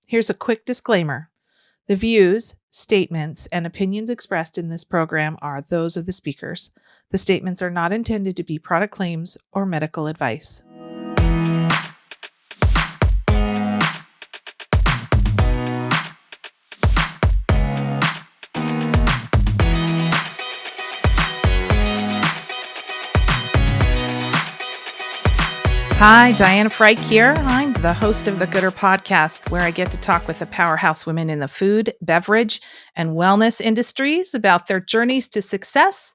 Here's a quick disclaimer. The views, statements, and opinions expressed in this program are those of the speakers. The statements are not intended to be product claims or medical advice. Hi, Diana Frike here. I'm the host of the Gooder Podcast, where I get to talk with the powerhouse women in the food, beverage, and wellness industries about their journeys to success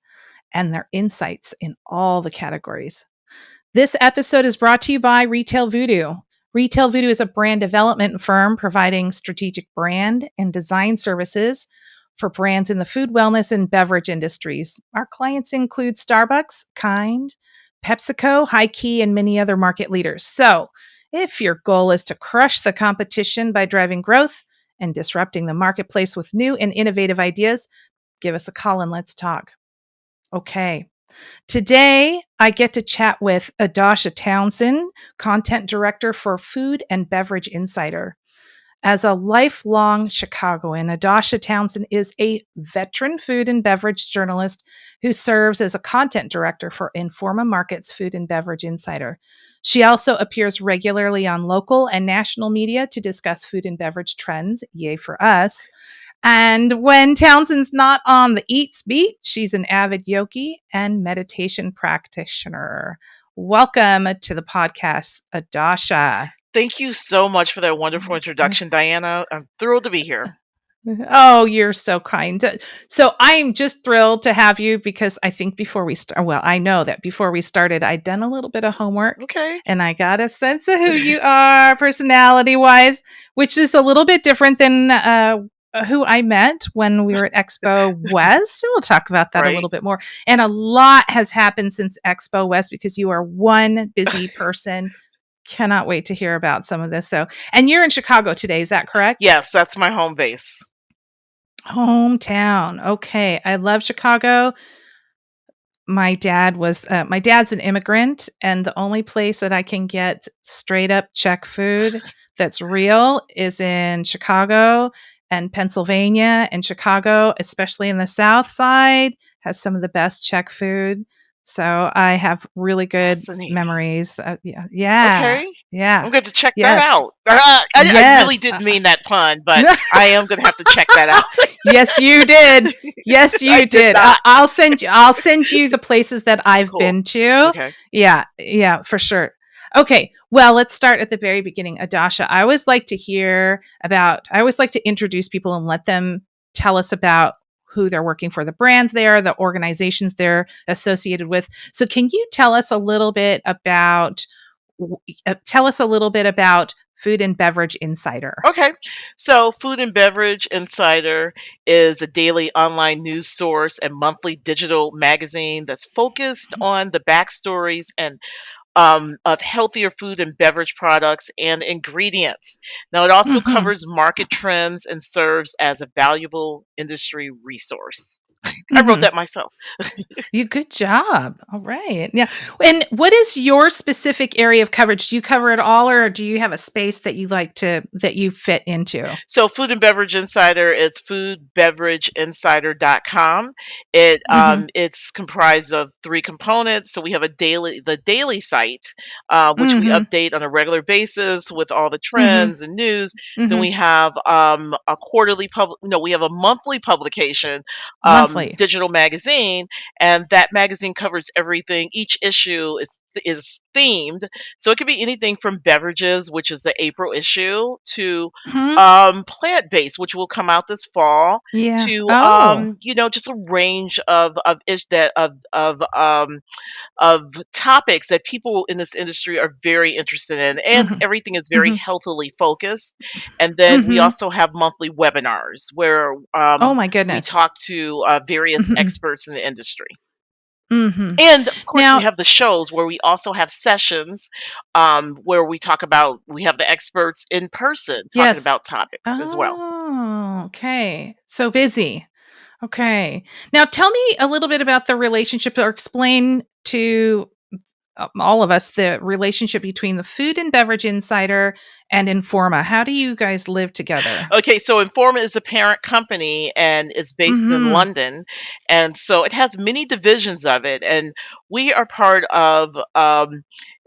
and their insights in all the categories. This episode is brought to you by Retail Voodoo. Retail Voodoo is a brand development firm providing strategic brand and design services for brands in the food, wellness, and beverage industries. Our clients include Starbucks, Kind, PepsiCo, High Key, and many other market leaders. So, if your goal is to crush the competition by driving growth and disrupting the marketplace with new and innovative ideas, give us a call and let's talk. Okay. Today, I get to chat with Audarshia Townsend, Content Director for Food and Beverage Insider. As a lifelong Chicagoan, Audarshia Townsend is a veteran food and beverage journalist who serves as a content director for Informa Markets Food and Beverage Insider. She also appears regularly on local and national media to discuss food and beverage trends, yay for us. And when Townsend's not on the eats beat, she's an avid yogi and meditation practitioner. Welcome to the podcast, Audarshia. Thank you so much for that wonderful introduction, Diana. I'm thrilled to be here. Oh, you're so kind. So I'm just thrilled to have you because I think before we start, well, I know that before we started, I'd done a little bit of homework. Okay. And I got a sense of who you are personality wise, which is a little bit different than who I met when we were at Expo West. We'll talk about that a little bit more. And a lot has happened since Expo West because you are one busy person. Cannot wait to hear about some of this. So, and you're in Chicago today, is that correct? Yes, that's my home base. Hometown. Okay. I love Chicago. My dad's an immigrant, and the only place that I can get straight up Czech food that's real is in Chicago and Pennsylvania. And Chicago, especially in the South Side, has some of the best Czech food. So I have really good memories. Yeah. Okay. Yeah. I'm going to check that out. I really didn't mean that pun, but I am going to have to check that out. Yes, you did. Yes, you did. I'll send you the places that I've been to. Okay. Yeah, for sure. Okay. Well, let's start at the very beginning. Audarshia, I always like to introduce people and let them tell us about who they're working for, the brands they are, the organizations they're associated with. So can you tell us a little bit about Food and Beverage Insider? Okay. So Food and Beverage Insider is a daily online news source and monthly digital magazine that's focused on the backstories and of healthier food and beverage products and ingredients. Now, it also covers market trends and serves as a valuable industry resource. I wrote that myself. Good job. All right. Yeah. And what is your specific area of coverage? Do you cover it all, or do you have a space that you fit into? So Food and Beverage Insider, it's foodbeverageinsider.com. It's comprised of three components. So we have the daily site, which we update on a regular basis with all the trends and news. Then we have we have a monthly publication, digital magazine, and that magazine covers everything. Each issue is themed, so it could be anything from beverages, which is the April issue, to plant-based, which will come out this fall, to just a range of topics that people in this industry are very interested in, and everything is very healthily focused. And then we also have monthly webinars where oh my goodness, we talk to various experts in the industry. And of course, we have the shows where we also have sessions where we have the experts in person talking about topics as well. Oh, okay. So busy. Okay. Now tell me a little bit about the relationship, or explain to all of us the relationship between the Food and Beverage Insider and Informa. How do you guys live together? Okay, so Informa is a parent company and it's based in Mm-hmm. London. And so it has many divisions of it. And we are part of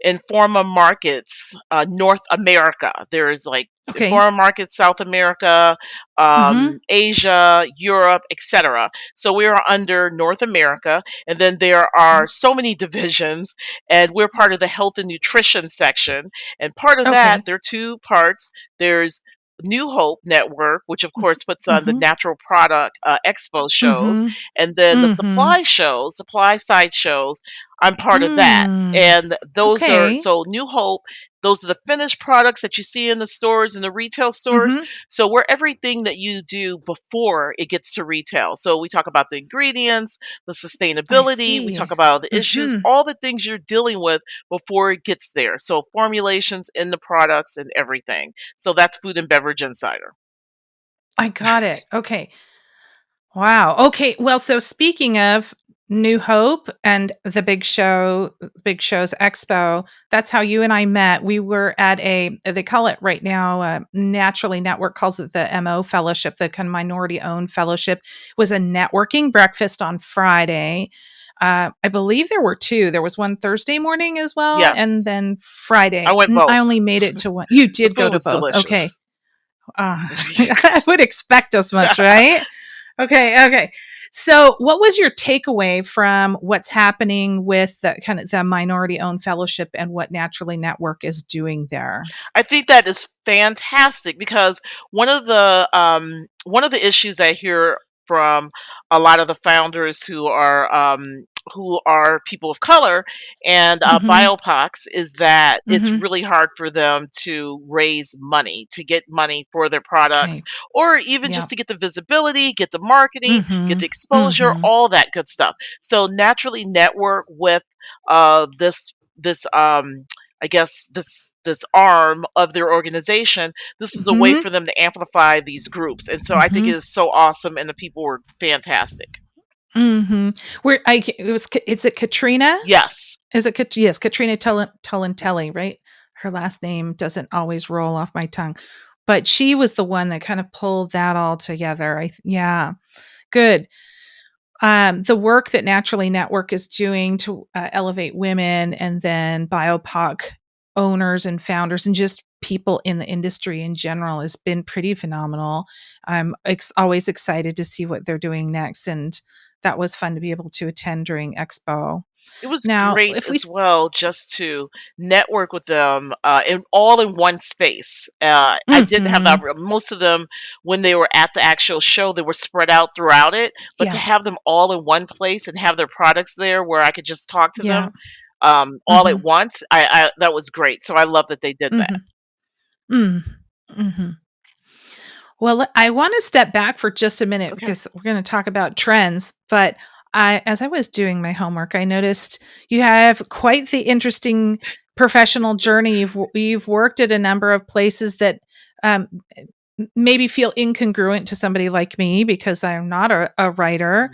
Informa Markets, North America. There's like Okay. Informa Markets, South America, Mm-hmm. Asia, Europe, etc. So we are under North America. And then there are so many divisions, and we're part of the health and nutrition section. And part of that, Okay. there are two parts. There's New Hope Network, which of course puts on the Mm-hmm. natural product expo shows, Mm-hmm. and then the Mm-hmm. supply shows, supply side shows. I'm part of that, Mm. and those are Okay. so New Hope. Those are the finished products that you see in the stores, in the retail stores. Mm-hmm. So we're everything that you do before it gets to retail. So we talk about the ingredients, the I sustainability, we talk see. about the issues, Mm-hmm. all the things you're dealing with before it gets there. So formulations in the products and everything. So that's Food and Beverage Insider. I got it. Okay. Wow. Okay. Well, so speaking of New Hope and the Big Show's Expo, that's how you and I met. We were at they call it right now, Naturally Network calls it the MO Fellowship, the kind of minority owned fellowship. It was a networking breakfast on Friday. I believe there were two. There was one Thursday morning as well, Yes, and then I Friday. went I both. only made it to one. You The did go food to was both. Okay. delicious. I would expect as much, right? Okay, okay. So, what was your takeaway from what's happening with the kind of the minority owned fellowship and what Naturally Network is doing there? I think that is fantastic because one of the issues I hear from a lot of the founders who are people of color and Mhm. BIOPOCs is that it's Mhm. really hard for them to raise money, to get money for their products, Okay. or even just Yep. to get the visibility, get the marketing, get the Mhm. exposure, Mhm. all that good stuff. So naturally network with this I guess this arm of their organization. This is a way Mhm. for them to amplify these groups, and so I think it Mhm. is so awesome, and the people were fantastic. Mhm. Where it was is it Katrina? Yes, Is it yes, Katrina Tolentelli, right? Her last name doesn't always roll off my tongue. But she was the one that kind of pulled that all together. Yeah. Good. The work that Naturally Network is doing to elevate women and then BIOPOC owners and founders and just people in the industry in general has been pretty phenomenal. I'm always excited to see what they're doing next. And that was fun to be able to attend during Expo. it was Now, great if we, as well just to network with them in one space. I didn't have mm-hmm, most of them when they were at the actual show. They were spread out throughout it, but to yeah, have them all in one place and have their products there where I could just talk to yeah, them all mm-hmm, at once, I that was great. So I love that they did that. mm-hmm, mm-hmm. Well, I want to step back for just a minute Okay. because we're going to talk about trends. But as I was doing my homework, I noticed you have quite the interesting professional journey. You've worked at a number of places that um, maybe feel incongruent to somebody like me because I'm not a writer.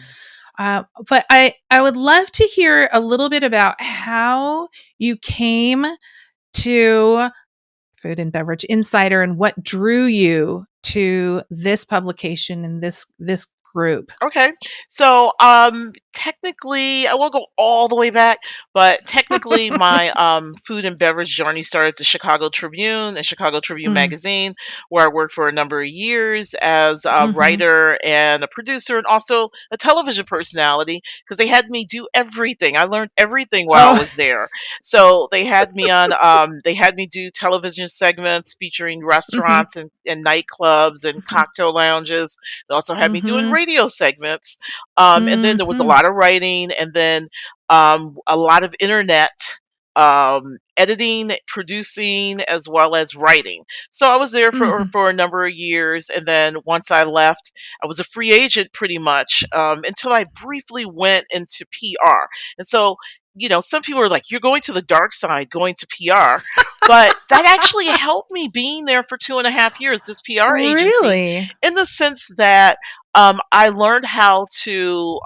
But I would love to hear a little bit about how you came to Food and Beverage Insider and what drew you to this publication and this group. Okay. So, technically, I won't go all the way back, but technically, my food and beverage journey started at the Chicago Tribune and Chicago Tribune Mm, Magazine, where I worked for a number of years as a mhm. writer and a producer, and also a television personality, because they had me do everything. I learned everything while I Oh. was there. So they had me do television segments featuring Mhm, restaurants and nightclubs and mhm, cocktail lounges. They also had me doing mhm, radio segments. And then there was a mhm, lot of writing and then a lot of internet editing, producing, as well as writing. So I was there mhm. for a number of years. And then once I left, I was a free agent pretty much until I briefly went into PR. And so, some people are like, you're going to the dark side, going to PR. But that actually helped me being there for 2.5 years, this PR agency, Really? in the sense that I learned how to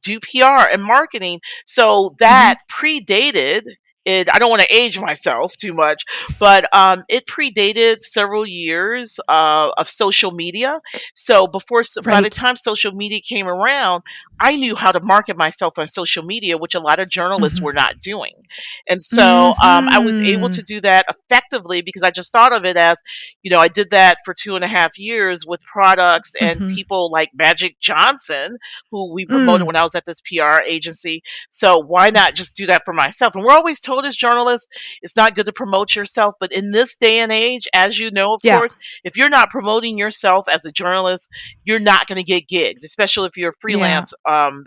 do PR and marketing. So Mhm. that predated it. I don't want to age myself too much, but it predated several years of social media. So by the Right. time social media came around, I knew how to market myself on social media, which a lot of journalists Mhm. were not doing. And so I was able to Mhm. do that effectively because I just thought of it as, I did that for 2.5 years with products and Mhm. people like Magic Johnson, who we promoted Mm. when I was at this PR agency. So why not just do that for myself? And we're always told as journalists, it's not good to promote yourself. But in this day and age, as you know, of Yeah. course, if you're not promoting yourself as a journalist, you're not going to get gigs, especially if you're a Yeah. freelance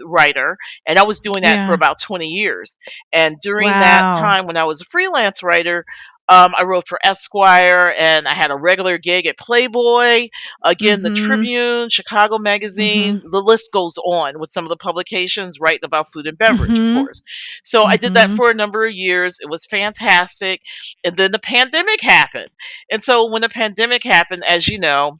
writer. And I was doing that for Yeah. about 20 years. And during that Wow. time when I was a freelance writer, I wrote for Esquire and I had a regular gig at Playboy, again, the Mhm. Tribune, Chicago Mhm. Magazine, the list goes on with some of the publications writing about food and beverage, of Mhm. course. So I did that Mhm. for a number of years. It was fantastic. And then the pandemic happened. And so when the pandemic happened, as you know,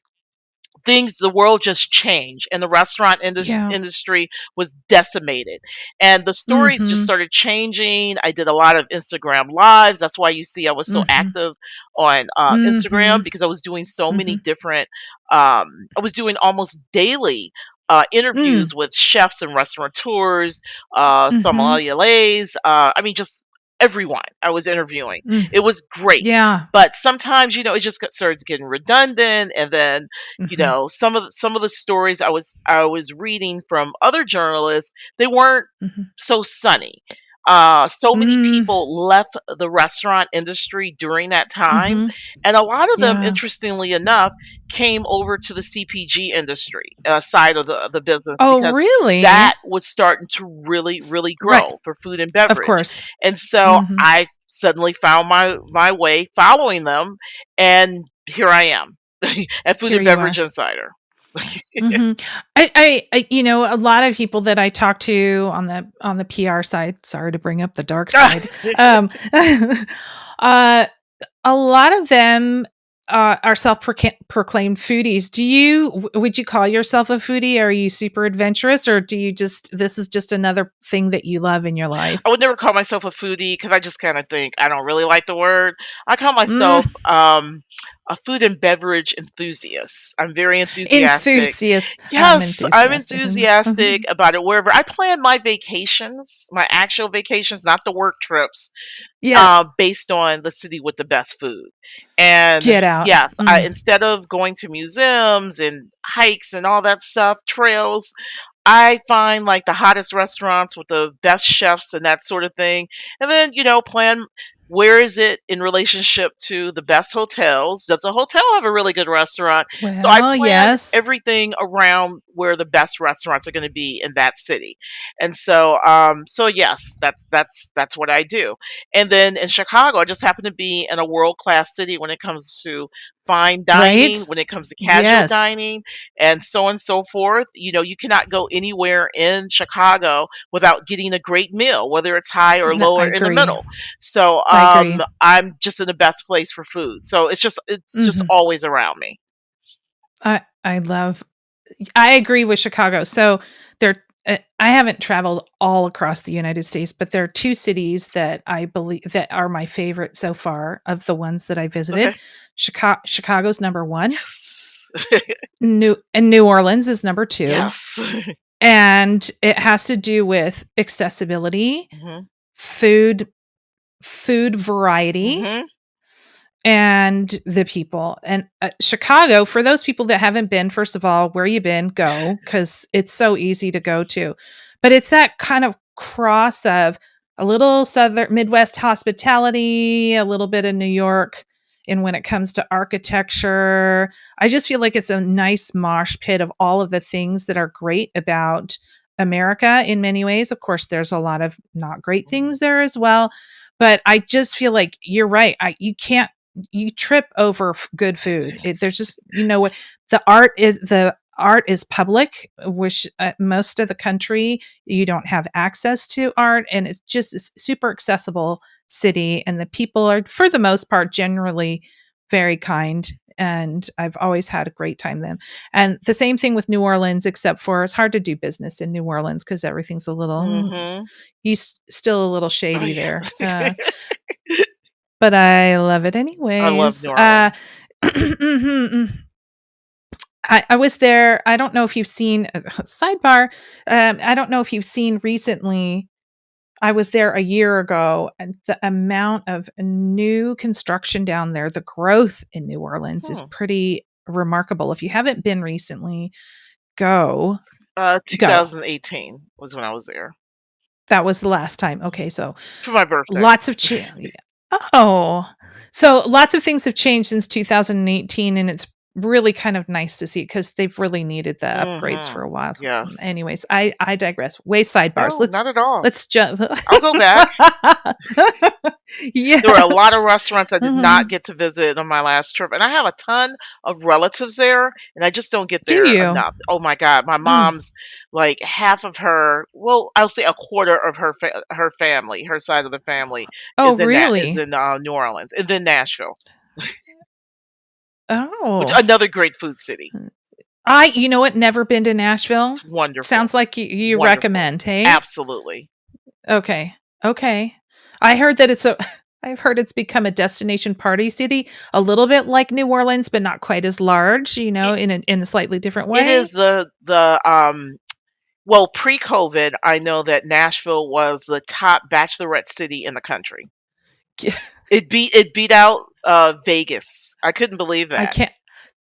the world just changed and the restaurant Yeah. industry was decimated and the stories just Mhm. started changing. I did a lot of Instagram lives. That's why you see I was so Mhm. active on Instagram, Mhm. because I was doing so many Mhm. different I was doing almost daily Mm. interviews with chefs and restaurateurs, Mhm. sommeliers, I mean, just everyone I was interviewing. Mm. It was great. Yeah. But sometimes, it just starts getting redundant, and then Mhm. some of the stories I was reading from other journalists, they weren't Mhm. so sunny. So many Mm. people left the restaurant industry during that time, Mhm. and a lot of them, Yeah. interestingly enough, came over to the CPG industry side of the business, Oh, because really? that was starting to really, really Right. grow for food and Of beverage. course. And so Mhm. I suddenly found my way following them, and here I am at Food Here and you Beverage are. Insider. Mhm. A lot of people that I talk to on the PR side, sorry to bring up the dark side, um, uh, a lot of them, are proclaimed foodies. Would you call yourself a foodie? Are you super adventurous, or do you just this is just another thing that you love in your life? I would never call myself a foodie because I just kind of think I don't really like the word. I call Mm, myself a food and beverage enthusiast. I'm very enthusiastic. enthusiast. I'm Yes, I'm enthusiastic. enthusiastic about it. Wherever I plan my vacations, my actual vacations, not the work trips, Yes. based on the city with the best food. And Get out. yes, Mm. instead of going to museums and hikes and all that stuff, trails, I find like the hottest restaurants with the best chefs and that sort of thing. And then, plan where is it in relationship to the best hotels? Does a hotel have a really good restaurant? So I Well, plan yes. everything around where the best restaurants are going to be in that city. And so so yes, that's what I do. And then in Chicago, I just happen to be in a world-class city when it comes to fine dining, Right? when it comes to casual Yes. dining, and so forth. You cannot go anywhere in Chicago without getting a great meal, whether it's high or No, low I or in the agree. middle. So I agree. I'm just in the best place for food. So it's just Mhm. always around me. I love I agree with Chicago. So there I haven't traveled all across the United States, but there are 2 cities that I believe that are my favorite so far of the ones that I Okay. visited. Chicago's number 1, Yes. New Orleans is number 2, Yes. and it has to do with accessibility, Mhm. food food variety, Mhm. and the people. And Chicago, for those people that haven't been, first of all, where you been, go, because it's so easy to go to. But it's that kind of cross of a little southern Midwest hospitality, a little bit of New York. And when it comes to architecture, I just feel like it's a nice mosh pit of all of the things that are great about America in many ways. Of course, there's a lot of not great Mhm. things there as well. But I just feel like you're right. You trip over good food. There's just what the art is public, which most of the country you don't have access to art, and it's just a super accessible city, and the people are for the most part generally very kind and I've always had a great time then. And the same thing with New Orleans, except for it's hard to do business in New Orleans because everything's a little, Mhm. still a little Oh, shady yeah. there. But I love it I love New anyways. Orleans. I was there. I don't know if you've seen sidebar. I don't know if you've seen recently. I was there a year ago, and the amount of new construction down there, the growth in New Orleans is Hmm. pretty remarkable. If you haven't been recently, go. Go. 2018 was when I was there That was the last time. Okay, so for my birthday. lots of Oh, so lots of things have changed since 2018, and it's really kind of nice to see because they've really needed the upgrades for Mhm. a while. Yes. Anyways, I digress. Way sidebars. No, not at all. Let's jump. I'll go back. There were a lot of Yes. restaurants I did not Mhm. get to visit on my last trip, and I have a ton of relatives there, and I just don't get Do there you? enough. Oh my god, my Mm. mom's like half of her, well, I'll say a quarter of her family, her side of the family Oh, really? New Orleans, and then Nashville, which Oh. another great food city. You know what? Never been to Nashville. It's wonderful, Sounds like you wonderful. recommend, hey? Absolutely. Okay. Okay. I heard that it's a I've heard it's become a destination party city, a little bit like New Orleans, but not quite as large, It, in a slightly different it is way. well, pre-COVID, I know that Nashville was the top bachelorette city in the country. It beat out, Vegas. I couldn't believe I that. can't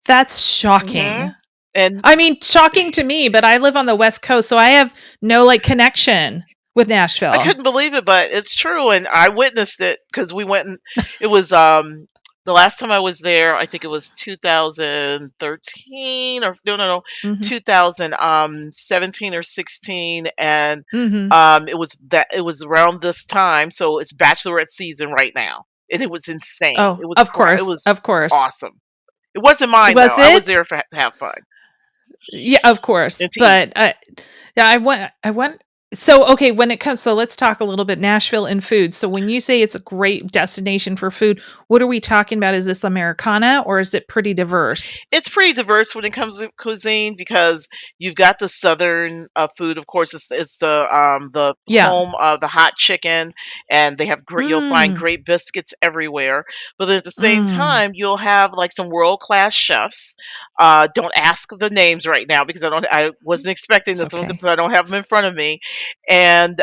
That's shocking. Mhm, and I mean, shocking to me, but I live on the West Coast, so I have no like connection with I Nashville. couldn't believe it, but it's true, and I witnessed it because we went and it was, the last time I was there, I think it was 2013 or no, Mhm. 17 or 16, and, Mhm. it was around this time, so it's bachelorette season right now, and it was insane. Oh, of It course. was Of course. awesome. It wasn't mine, though. Was I was it? there to have fun Yeah, of course. and to eat. But yeah, I went so okay, when it comes so let's talk a little bit Nashville and food. So when you say it's a great destination for food, what are we talking about? Is this Americana or is it pretty diverse? It's pretty diverse when it comes to cuisine because you've got the southern food. Of course, it's the Yeah. home of the hot chicken, and they have great. You'll find Mm. great biscuits everywhere. But then at the same Mm. time, you'll have like some world class chefs. Don't ask the names right now because I wasn't expecting It's this one okay. because I don't have them in front of me. And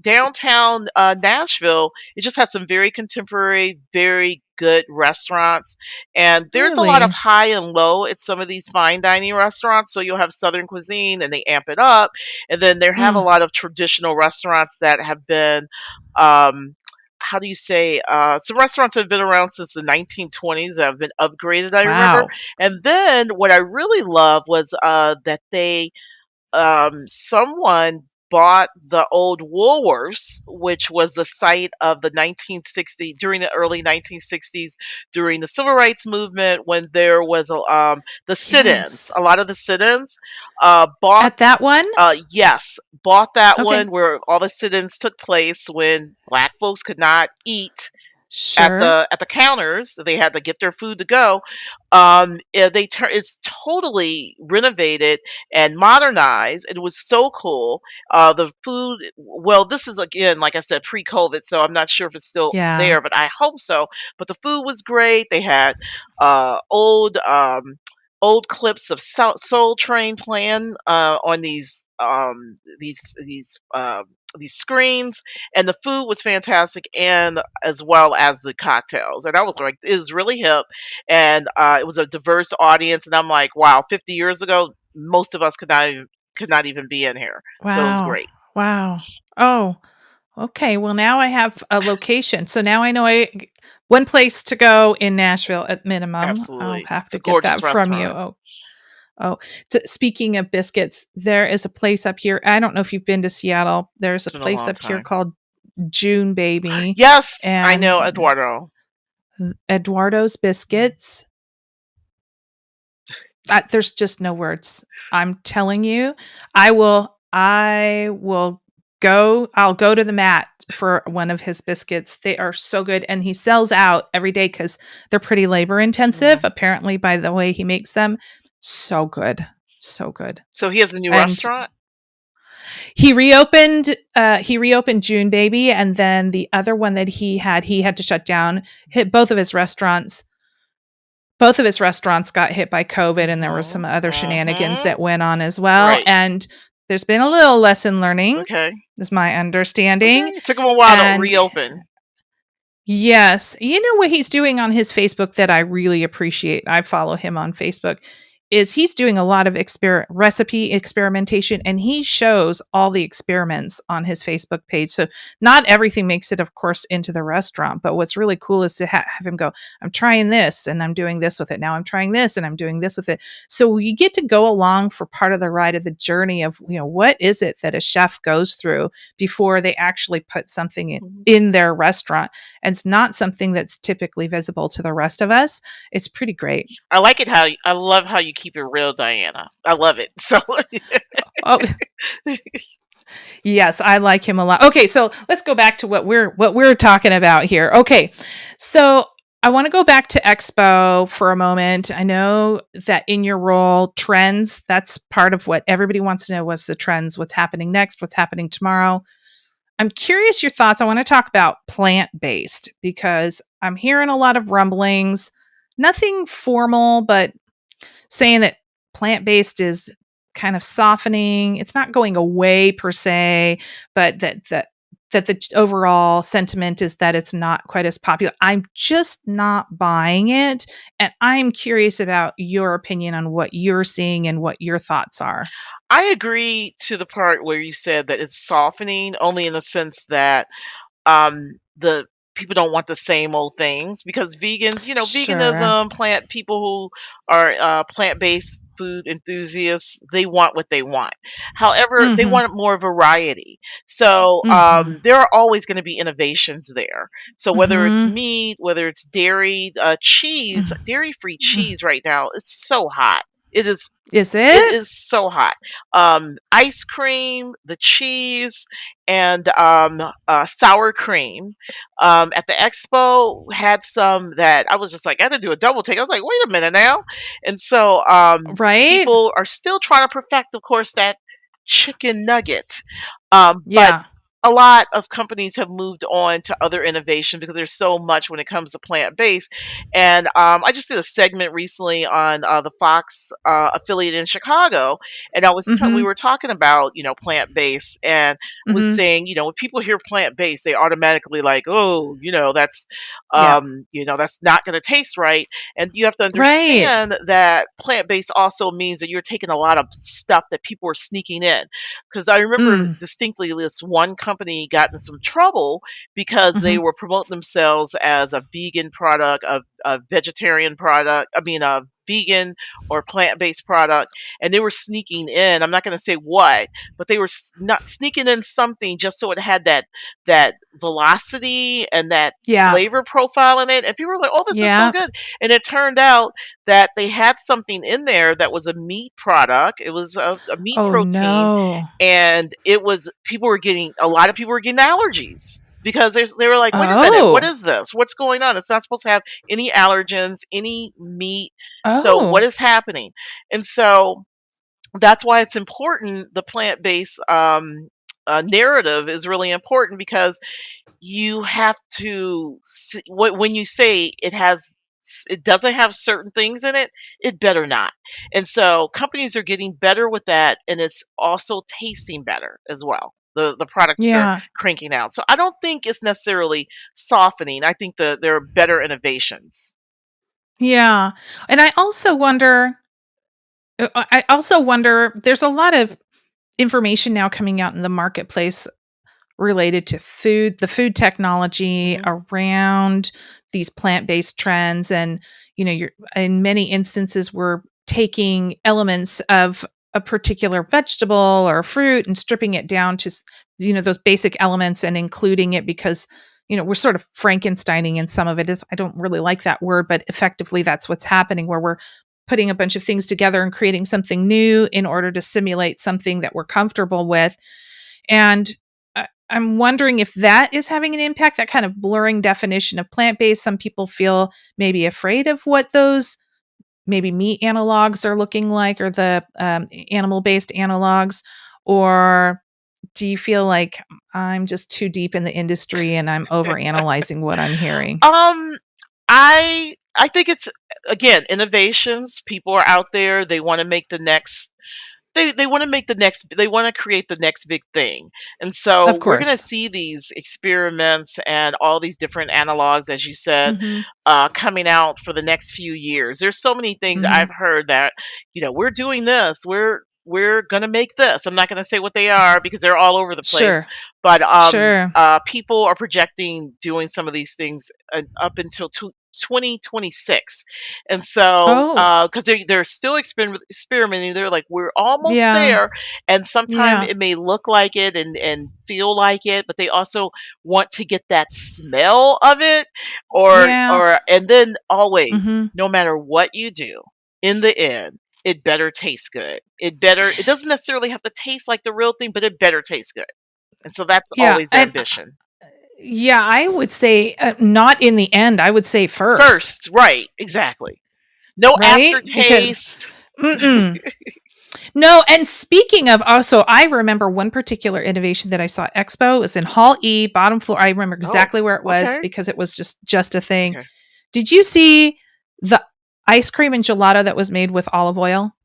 downtown Nashville, it just has some very contemporary, very good restaurants, and there's a lot of Really? high and low at some of these fine dining restaurants. So you'll have Southern cuisine and they amp it up. And then there have a Mm. lot of traditional restaurants that have been, um, how do you say, some restaurants have been around since the 1920s that have been upgraded, I remember. Wow. And then what I really loved was that someone bought the old Woolworths, which was the site of the 1960 during the early 1960s, during the civil rights movement, when there was the sit-ins. Yes. A lot of the sit-ins bought At that one? yes, bought that one Okay. where all the sit-ins took place when black folks could not eat Sure. at the counters. They had to get their food to go. It's totally renovated and modernized. It was so cool. The food, well, this is again, like I said, pre-COVID, so I'm not sure if it's still Yeah. there, but I hope so. But the food was great. They had old old clips of Soul Train playing on these screens, and the food was fantastic, and as well as the cocktails. And I was like, it was really hip, and it was a diverse audience. And I'm like, wow, 50 years ago, most of us could not even be in here. So it was Wow. great. Wow. Oh, okay. Well, now I have a location. So now I know one place to go in Nashville at minimum. I'll Absolutely, have it's a to get gorgeous that from you. restaurant. Oh. Speaking of biscuits, there is a place up here. I don't know if you've been to Seattle. There's a It's been a place long up here time. called June Baby Yes, I and know Eduardo. Eduardo's Biscuits. There's just no words. I'm telling you, I will I'll go to the mat for one of his biscuits. They are so good, and he sells out every day because they're pretty labor intensive, Mhm. apparently, by the way he makes them. So good. So good. So he has a new And restaurant? he reopened June Baby, and then the other one that he had to shut down. Hit both of his restaurants got hit by COVID, and there were some Mhm, other shenanigans mhm. that went on as well. Right. And there's been a little lesson learning, Okay. is my understanding. Okay. It took him a while to And reopen. yes. You know what he's doing on his Facebook that I really appreciate? I follow him on Facebook. Is he's doing a lot of recipe experimentation, and he shows all the experiments on his Facebook page. So not everything makes it, of course, into the restaurant. But what's really cool is to have him go, I'm trying this and I'm doing this with it. Now I'm trying this and I'm doing this with it. So you get to go along for part of the ride of the journey of, what is it that a chef goes through before they actually put something Mhm. in their restaurant. And it's not something that's typically visible to the rest of us. It's pretty great. I like it how I love how you keep it real, Diana. I love it. So Oh, yes, I like him a lot. Okay, so let's go back to what we're talking about here. Okay. So I want to go back to Expo for a moment. I know that in your role, trends, that's part of what everybody wants to know. What's the trends, what's happening next, what's happening tomorrow. I'm curious your thoughts. I want to talk about plant-based because I'm hearing a lot of rumblings, nothing formal, but saying that plant-based is kind of softening. It's not going away per se, but that the overall sentiment is that it's not quite as popular. I'm just not buying it, and I'm curious about your opinion on what you're seeing and what your thoughts are. I agree to the part where you said that it's softening only in the sense that the people don't want the same old things because vegans, Sure. veganism, people who are plant-based food enthusiasts, they want what they want. However, they Mhm. want more variety. So Mhm. there are always going to be innovations there. So whether it's Mhm. meat, whether it's dairy, cheese, Mhm. dairy-free Mhm. cheese right now is so hot. It is Is it it? is so hot. Ice cream, the cheese, and sour cream. At the expo, had some that I was just like, I had to do a double take. I was like, wait a minute now. And so Right? people are still trying to perfect, of course, that chicken nugget. But Yeah. a lot of companies have moved on to other innovation because there's so much when it comes to plant-based. And I just did a segment recently on the Fox affiliate in Chicago, and we Mhm. were talking about plant-based, and I was Mhm. saying when people hear plant-based, they automatically like, oh, Yeah. that's not going to taste right. And you have to Right. understand that plant-based also means that you're taking a lot of stuff that people are sneaking in. Because I remember Mm. distinctly this one company got in some trouble because they Mhm. were promoting themselves as a vegan product, a vegetarian product, I mean, a vegan or plant-based product, and they were sneaking in. I'm not going to say what, but they were not sneaking in something just so it had that velocity and that Yeah. flavor profile in it. And people were like, "Oh, this is so Yeah. good." And it turned out that they had something in there that was a meat product. It was a meat Oh, protein, no. and it was people were getting a lot of people were getting allergies because they were like, "Wait a minute, what Oh. is this? What's going on? It's not supposed to have any allergens, any meat. So what Oh. is happening?" And so that's why it's important. The plant-based narrative is really important because you have to when you say it doesn't have certain things in it, it better not. And so companies are getting better with that, and it's also tasting better as well. The products they're Yeah. cranking out. So I don't think it's necessarily softening. I think there are better innovations. Yeah. And I also wonder, there's a lot of information now coming out in the marketplace related to the food technology Hmm. around these plant-based trends. And, you're in many instances, we're taking elements of a particular vegetable or fruit and stripping it down to, those basic elements and including it because, we're sort of Frankensteining in some of it. Is I don't really like that word, but effectively that's what's happening where we're putting a bunch of things together and creating something new in order to simulate something that we're comfortable with. And I'm wondering if that is having an impact, that kind of blurring definition of plant-based. Some people feel maybe afraid of what those maybe meat analogs are looking like, or the animal-based analogs, or do you feel like I'm just too deep in the industry and I'm overanalyzing what I'm hearing? Um, I think it's, again, innovations. People are out there. They want to make the next they wanna make the next they wanna create the next big thing, and so Of we're gonna course. see these experiments and all these different analogs, as you said, Mhm. coming out for the next few years. There's so many things I've Mhm. heard that, "We're doing this, we're gonna make this." I'm not gonna say what they are because they're all over the place, Sure. but, Sure. people are projecting doing some of these things, up until 2026. And so, Oh, because they're still experimenting, they're like, "We're almost yeah. there," and sometimes Yeah. it may look like it and feel like it, but they also want to get that smell of it, Yeah. and then always, Mhm. no matter what you do, in the end, it better taste good. It doesn't necessarily have to taste like the real thing, but it better taste good, and so that's Yeah, always the and ambition. yeah, I would say, not in the end, I would say first, First, right, exactly. No right? Because aftertaste. mm-mm. No, and speaking of, also, I remember one particular innovation that I saw at Expo. It was in Hall E, bottom floor. I remember Oh, exactly where it was okay, because it was just a thing. okay. Did you see the ice cream and gelato that was made with olive oil?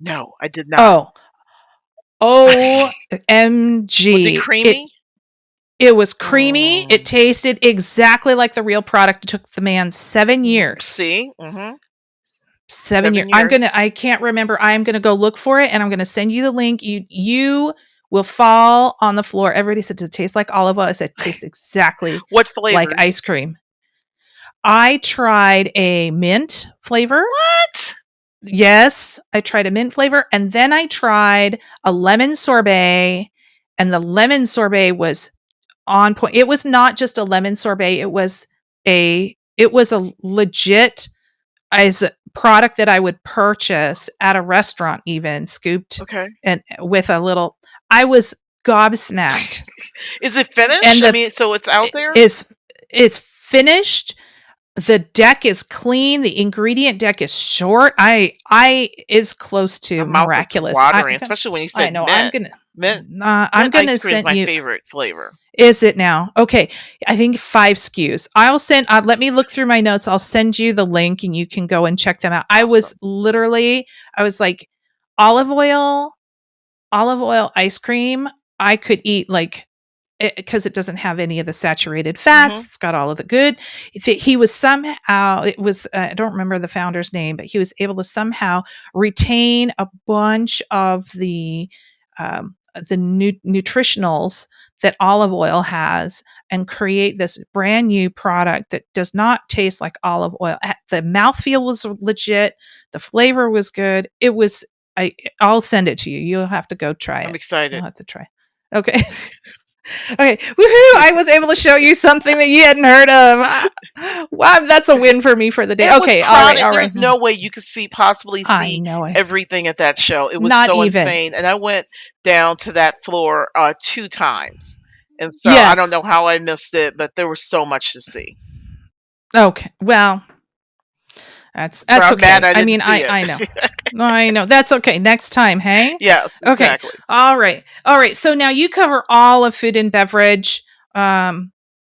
No, I did not. Oh, Was it OMG. It creamy? it was creamy. It Mm, tasted exactly like the real product. It took the man 7 years. see? Mhm. 7 years. 7 years. I can't remember. I'm gonna go look for it, and I'm gonna send you the link. You will fall on the floor. Everybody said, "Does it taste like olive oil?" I said, "It tastes exactly What like flavors? ice cream." I tried a mint flavor. What? Yes, I tried a mint flavor, and then I tried a lemon sorbet, and the lemon sorbet was on point. It was not just a lemon sorbet, it was a legit as a product that I would purchase at a restaurant, even scooped Okay. and with a little, I was gobsmacked. Is it finished? And I the mean, so it's out there? is it's finished. The deck is clean. The ingredient deck is short. I is close My to mouth is miraculous. watering, especially when you I said know. mint. Mint I'm mint ice gonna cream is send my you. favorite flavor. Is it now? Okay. I think 5 SKUs. I'll send, let me look through my notes. I'll send you the link and you can go and check them out. Awesome. I was like, olive oil, olive oil ice cream. I could eat like, because it doesn't have any of the saturated fats. Mhm. It's got all of the good. He was somehow, it was, I don't remember the founder's name, but he was able to somehow retain a bunch of the nutritionals that olive oil has and create this brand new product that does not taste like olive oil. The mouthfeel was legit. The flavor was good. I'll send it to you. You'll have to go try I'm it. You'll excited. have to try. Okay. Okay. Woohoo. I was able to show you something that you hadn't heard of. Wow, that's a win for me for the day. It was Okay. All right. crowded. All right. There's no way you could possibly I see know it. everything at that show. It was Not so even. insane, and I went down to that floor, 2 times, and so I don't Yes. know how I missed it, but there was so much to see. Okay. Well, So that's I'm mad okay. I I didn't mean, see it. I know. I know. That's okay. Next time, hey? Yes, Okay. exactly. All right. All right. So now you cover all of food and beverage. Um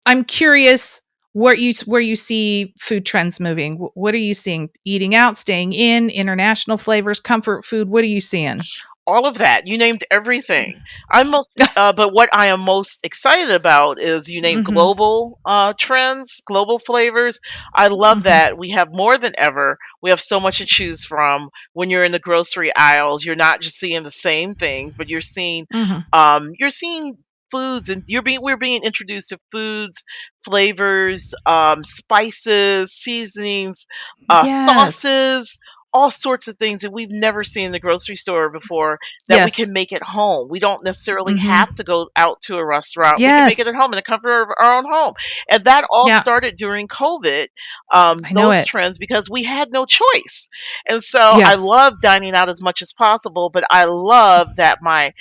I'm curious where you see food trends moving. What are you seeing? Eating out, staying in, international flavors, comfort food. What are you seeing? All of that. You named everything. I'm most but what I am most excited about is you named Mhm. global, trends, global flavors. I love Mhm. that we have more than ever. We have so much to choose from. When you're in the grocery aisles, you're not just seeing the same things, but Mhm. you're seeing foods, and we're being introduced to foods, flavors, spices, seasonings, Yes. sauces, all sorts of things that we've never seen in the grocery store before that we Yes. can make at home. We don't necessarily have Mhm. to go out to a restaurant. We can make it Yes. at home in the comfort of our own home. And that all Yeah. started during COVID, I know those it. trends, because we had no choice. And so I Yes. love dining out as much as possible, but I love that my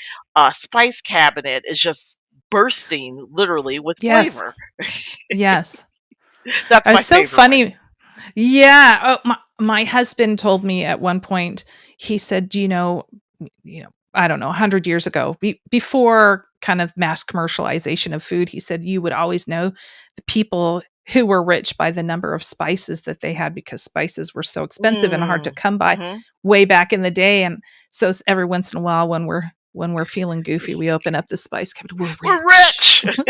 spice cabinet is just bursting literally with Yes. flavor. Yes. That's my It's so favorite one. funny. Yeah. Oh, my husband told me at one point, he said, "Do I don't know, 100 years ago, before kind of mass commercialization of food," he said, "You would always know the people who were rich by the number of spices that they had because spices were so expensive and hard to Mm, come by mhm. way back in the day." And so every once in a while when we're feeling goofy, we open up the spice cabinet. We're We're rich. rich.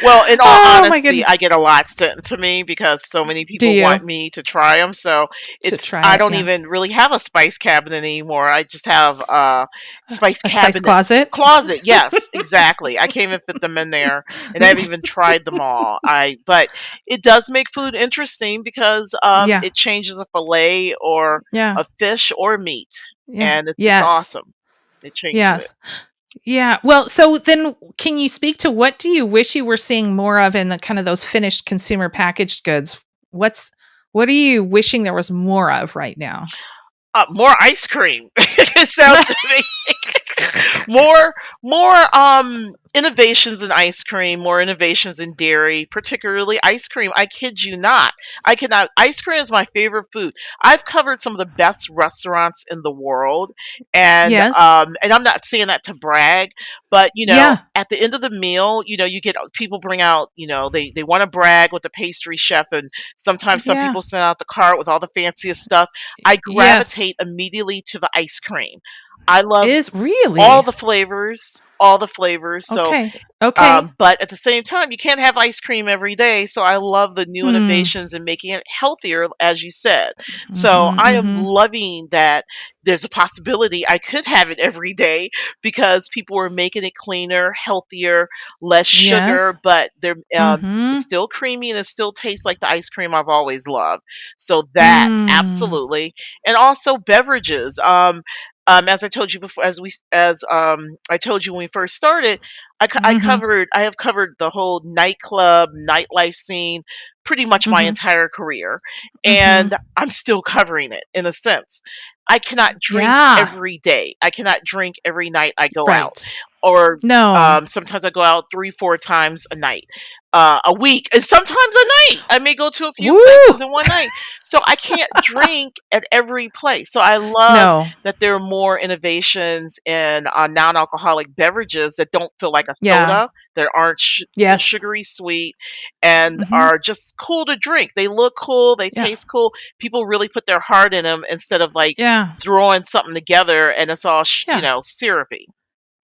Well, in all Oh my honesty, goodness. I get a lot sent to me because so many Do people want you? me to try them. So Should it's try I it. don't Yeah. even really have a spice cabinet anymore. I just have a spice A spice cabinet closet? closet. Yes, exactly. I can't even fit them in there, and I haven't even tried them all. But it does make food interesting because Yeah. it changes a fillet or Yeah. a fish or meat, Yeah. and it's Yes. awesome. It changes it. Yes. Yeah. Well, so then can you speak to what do you wish you were seeing more of in the kind of those finished consumer packaged goods? What are you wishing there was more of right now? More ice cream. It sounds to me more innovations in ice cream, more innovations in dairy, particularly ice cream. I kid you not. I cannot Ice cream is my favorite food. I've covered some of the best restaurants in the world, Yes. and I'm not saying that to brag, but Yeah. at the end of the meal, you get people bring out, they want to brag with the pastry chef, and sometimes some Yeah. people send out the cart with all the fanciest stuff. I Yes. gravitate immediately to the ice cream. I love Is really? all the flavors. So, Okay. Okay. but at the same time, you can't have ice cream every day. So I love the new Hmm. innovations and making it healthier, as you said. So Mhm. I am Mhm. loving that there's a possibility I could have it every day because people are making it cleaner, healthier, less Yes. sugar, but they're it's Mhm. still creamy and it still tastes like the ice cream I've always loved. So that Mm. absolutely, and also beverages. As I told you before, as I told you when we first started, Mhm. I have covered the whole nightclub, nightlife scene pretty much my Mhm. entire career, Mhm. and I'm still covering it in a sense. I cannot drink Yeah. every day. I cannot drink every night I go out, Right. or No. sometimes I go out 3, 4 times a night, a week, and sometimes a night. I may go to a few Woo! places in one night, so I can't drink at every place. So I love No. that there are more innovations in non-alcoholic beverages that don't feel like a Yeah. soda, that aren't Yes. sugary sweet, and Mhm. are just cool to drink. They look cool, they Yeah. taste cool. People really put their heart in them instead of like Yeah. throwing something together and it's all Yeah. syrupy.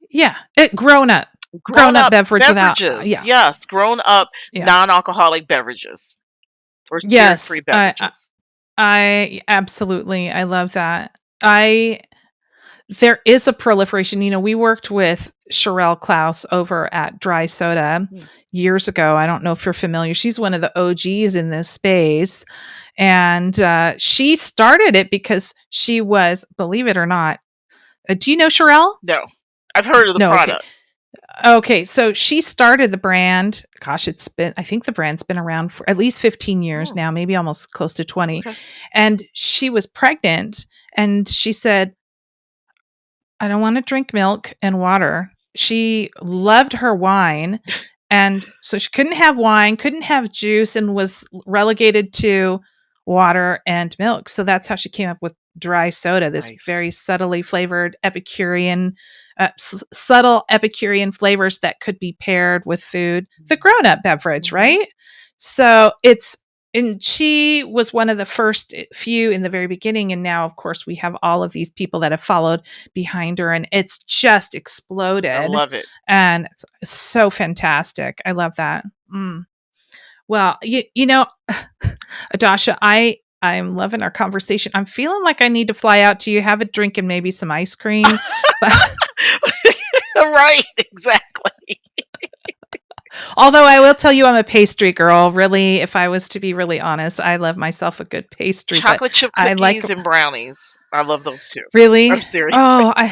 Yeah. It grown Grown up up beverage without beverages, yeah. yes, grown up Yeah. non-alcoholic beverages or Yes. spirit-free beverages. I absolutely I love that. I There is a proliferation. We worked with Sherelle Klaus over at Dry Soda Mm. years ago. I don't know if you're familiar. She's one of the OGs in this space. And she started it because she was, believe it or not, do you know Sherelle? No, I've heard of the No, okay. product. Okay, so she started the brand. Gosh, I think the brand's been around for at least 15 years Mm, now, maybe almost close to 20. okay. And she was pregnant and she said, I don't want to drink milk and water. She loved her wine. And so she couldn't have wine, couldn't have juice, and was relegated to water and milk. So that's how she came up with dry soda, this Nice. very subtly flavored Epicurean, subtle Epicurean flavors that could be paired with food, the grown up beverage, Mm-hmm. right? So and she was one of the first few in the very beginning. And now, of course, we have all of these people that have followed behind her, and it's just I exploded. love it. And it's so fantastic. I love that. Well, Adasha, I'm loving our conversation. I'm feeling like I need to fly out to you, have a drink and maybe some ice cream. But Right, exactly. although I will tell you I'm a pastry girl, really, if I was to be really honest, I love myself a good pastry, but Chocolate chip I like cookies and brownies. I love those too. I'm really. serious. Oh, I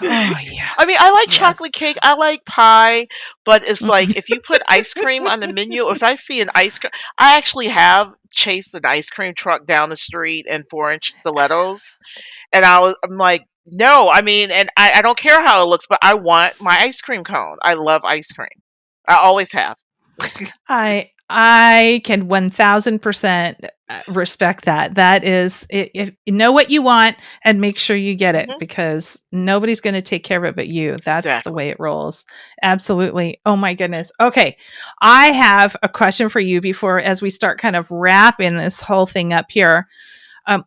mean, yes. I like Yes. chocolate cake, I like pie, but it's like Mm. if you put ice cream on the menu, if I see an ice cream, I actually have chased an ice cream truck down the street in 4-inch stilettos, and I'm like, No, I mean, and I don't care how it looks, but I want my ice cream cone. I love ice cream. I always have. I can 1000% respect that. That is, if you know what you want and make sure you get it Mhm, because nobody's going to take care of it but you. That's the exactly. way it rolls. Absolutely. Oh my goodness. Okay. I have a question for you before as we start kind of wrapping this whole thing up here.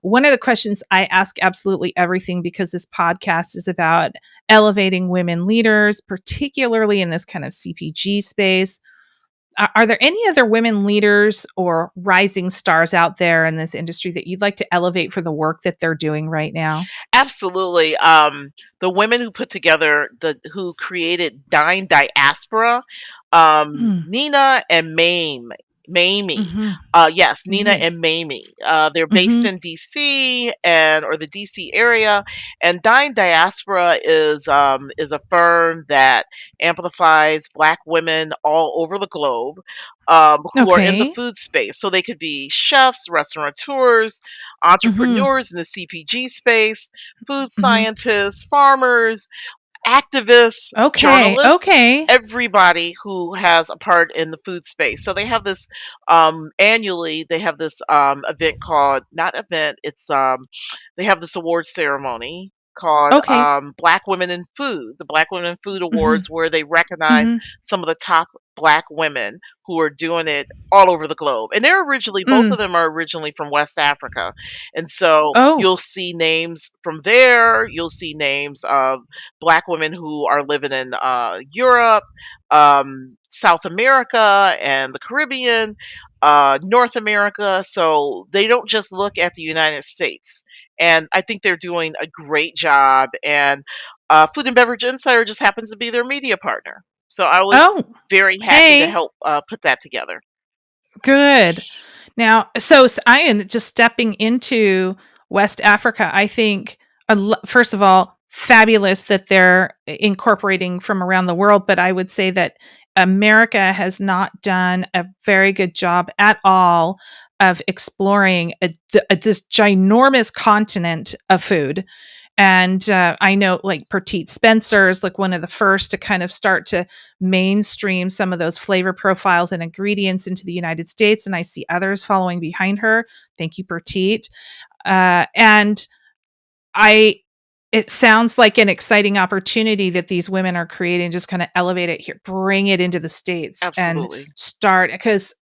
One of the questions I ask absolutely everything because this podcast is about elevating women leaders, particularly in this kind of CPG space. Are there any other women leaders or rising stars out there in this industry that you'd like to elevate for the work that they're doing right now? Absolutely. The women who put together who created Dine Diaspora, Mm, Nina and Mamie. mhm. Yes, Nina Yeah. and Mamie. They're based Mhm. in DC or the DC area, and Dine Diaspora is a firm that amplifies Black women all over the globe, who are in the Okay. food space. So they could be chefs, restaurateurs, Mhm. entrepreneurs in the CPG space, food Mhm. scientists, farmers, activists, Okay. journalists, Okay. everybody who has a part in the food space. So they have this annually they have this event called not event, they have this award ceremony called Okay. Black Women in Food, the Black Women in Food Mhm. Awards, where they recognize Mhm. some of the top Black women who are doing it all over the globe. And both of Mm. them are originally from West Africa. And so Oh. you'll see names from there, you'll see names of Black women who are living in Europe, South America, and the Caribbean, North America. So they don't just look at the United States. And I think they're doing a great job. And Food and Beverage Insider just happens to be their media partner. So I was Oh. very happy to Hey. help put that together. Good. Now, I am just stepping into West Africa. I think, first of all, fabulous that they're incorporating from around the world, but I would say that America has not done a very good job at all of exploring this ginormous continent of food. And I know like Petite Spencer's like one of the first to kind of start to mainstream some of those flavor profiles and ingredients into the United States. And I see others following behind her. Thank you, Petite. And I, it sounds like an exciting opportunity that these women are creating, just kind of elevate it here, bring it into the States and Absolutely. start because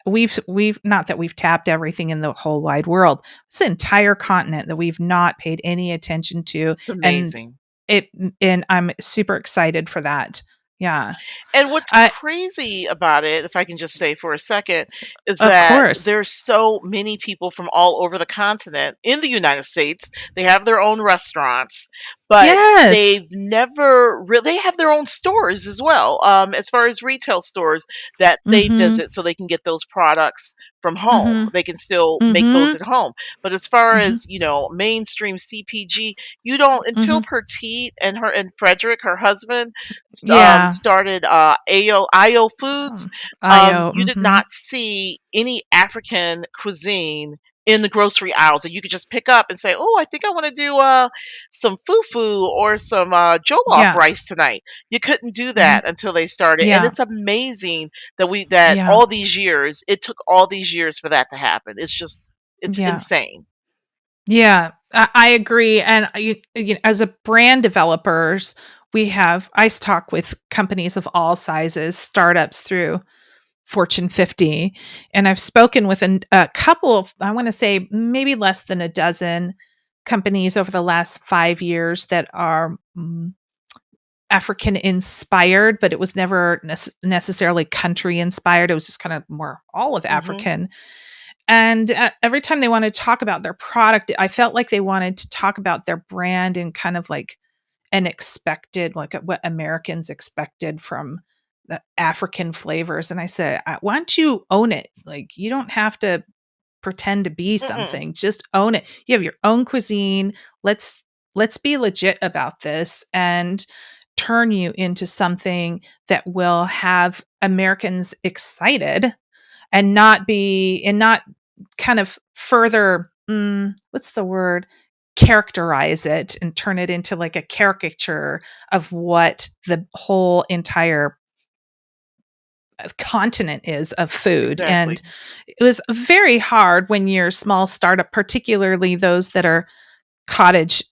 we've not that we've tapped everything in the whole wide world. It's an entire continent that we've not paid any attention to, It's and amazing. it and I'm super excited for that. Yeah. And what's I crazy about it, if I can just say for a second, is Of that course. there's so many people from all over the continent in the United States. They have their own restaurants, but Yes. they have their own stores as well, as far as retail stores that they Mhm. visit so they can get those products from home. Mhm. They can still make those Mhm. at home. But as far Mhm. as, mainstream CPG, you don't until Mhm. Petite and Frederick, her husband, Yeah. started IO Foods, IO. you did Mhm. not see any African cuisine in the grocery aisles that you could just pick up and say, "Oh, I think I want to do some fufu or some jollof Yeah. rice tonight." You couldn't do Mhm. that until they started, and Yeah. it's amazing that Yeah. all these years it took all these years for that to happen. It's Yeah. insane. Yeah, I agree. And as a brand developers, I talk with companies of all sizes, startups through Fortune 50, and I've spoken with a couple of, I want to say maybe less than a dozen companies over the last 5 years that are African inspired, but it was never necessarily country inspired. It was just kind of more all of Hmm. African. And every time they wanted to talk about their product, I felt like they wanted to talk about their brand and kind of like an expected, like what Americans expected from the African flavors. And I said, why don't you own it? Like, you don't have to pretend to be Mm-mm. something. Just own it. You have your own cuisine. Let's let's be legit about this and turn you into something that will have Americans excited and not kind of further what's the word? characterize it and turn it into like a caricature of what the whole entire continent is of food. Exactly. And it was very hard when you're a small startup, particularly those that are cottage,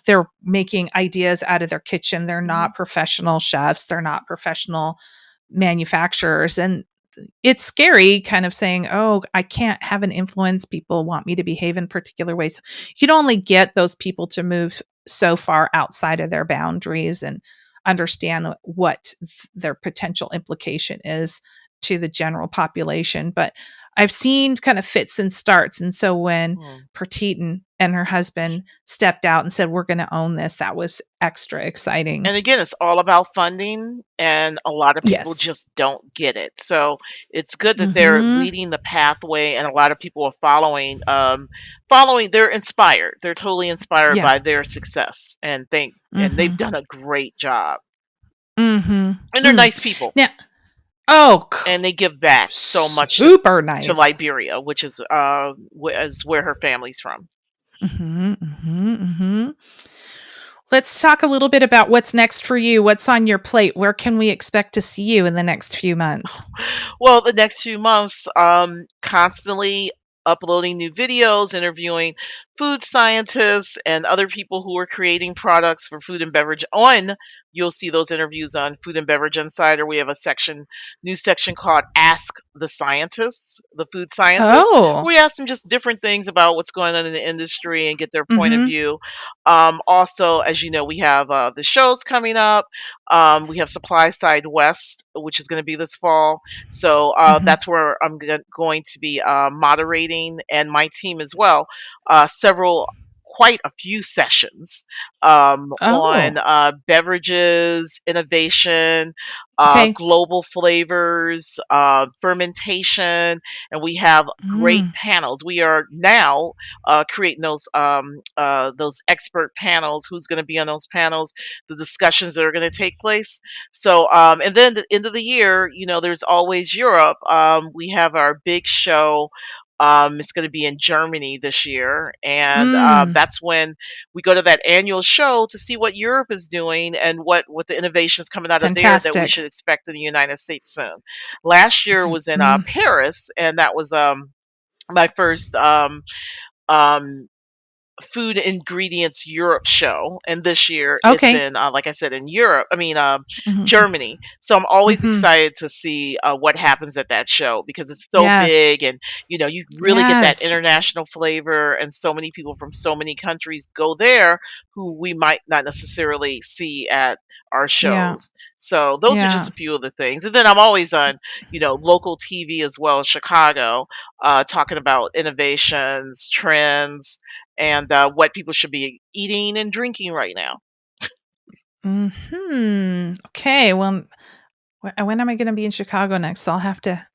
they're making ideas out of their kitchen. They're Mhm. not professional chefs, they're not professional manufacturers. And it's scary kind of saying, oh, I can't have an influence. People want me to behave in particular ways. You can only get those people to move so far outside of their boundaries and understand what their potential implication is to the general population. But I've seen kind of fits and starts. And so when Mm. Pertiten and her husband stepped out and said, we're going to own this, that was extra exciting. And again, it's all about funding, and a lot of people Yes. just don't get it. So it's good that they're Mm-hmm. leading the pathway, and a lot of people are following. They're inspired. They're totally inspired Yeah. by their success, and they've Mm-hmm. done a great job. Mm-hmm. And they're Hmm. nice people, Now, oh, and they give back so much super to nice. Liberia, which is is where her family's from. Hmm. Hmm. Hmm. Let's talk a little bit about what's next for you. What's on your plate? Where can we expect to see you in the next few months? Well, the next few months, constantly uploading new videos, interviewing food scientists and other people who are creating products for food and beverage. You'll see those interviews on Food and Beverage Insider. We have a new section called Ask the Scientists, the food scientists. Oh. We ask them just different things about what's going on in the industry and get their point of Mm-hmm. view. Also, as you know, we have the shows coming up. We have Supply Side West, which is going to be this fall. So Mm-hmm. that's where I'm going to be moderating, and my team as well. Quite a few sessions on Oh. beverages, innovation, Okay. global flavors, fermentation, and we have great Mm. panels. We are now creating those expert panels. Who's going to be on those panels? The discussions that are going to take place. So, and then the end of the year, there's always Europe. We have our big show. It's going to be in Germany this year, and Mm. that's when we go to that annual show to see what Europe is doing and what the innovations coming out of there that we Fantastic. should expect in the United States soon. Last year was in Mm. Paris, and that was my first um, food ingredients Europe show, and this year it's Okay. in, like I said, in Europe. I mean, Mm-hmm. Germany. So I'm always Mm-hmm. excited to see what happens at that show because it's so Yes. big, and you really get that Yes. international flavor, and so many people from so many countries go there who we might not necessarily see at our Yeah. shows. So those are just Yeah. a few of the things, and then I'm always on, local TV as well, Chicago, talking about innovations, trends, and what people should be eating and drinking right now. Hmm. Okay. Well, when am I going to be in Chicago next? I'll have to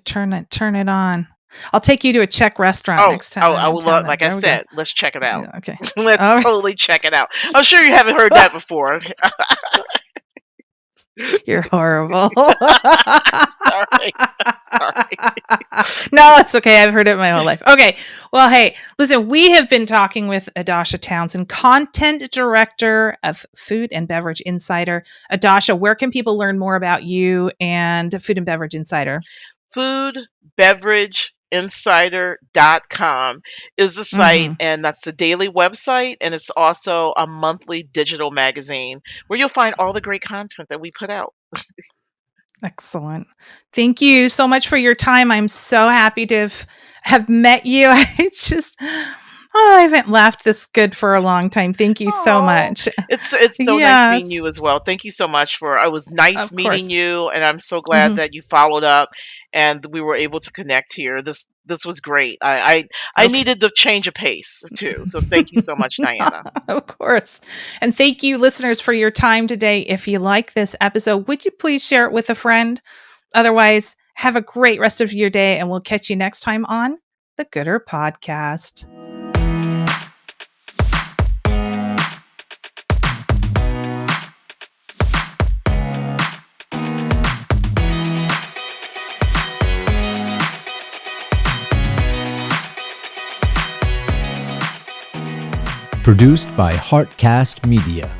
turn it on. I'll take you to a Czech restaurant Oh, next time I'm I in would town. love, Then like I there we go. said, let's check it out. Yeah, okay. Let's Oh, totally check it out. I'm sure you haven't heard that before. you're horrible. Sorry. Sorry. No, it's okay. I've heard it my whole life. Okay. Well, hey, listen, we have been talking with Audarshia Townsend, content director of Food and Beverage Insider. Audarshia, where can people learn more about you and Food and Beverage Insider? Foodbeverageinsider.com is the site, Mm-hmm. and that's the daily website, and it's also a monthly digital magazine where you'll find all the great content that we put out. Excellent. Thank you so much for your time. I'm so happy to have met you. I haven't laughed this good for a long time. Thank you so Oh, much. it's so nice meeting Yes, you as well. Thank you so much for it was nice of meeting course. you, and I'm so glad Hmm. that you followed up and we were able to connect here. This was great. I Okay. needed the change of pace too. So thank you so much, Diana. Of course. And thank you, listeners, for your time today. If you like this episode, would you please share it with a friend? Otherwise, have a great rest of your day, and we'll catch you next time on the Gooder Podcast. Produced by Heartcast Media.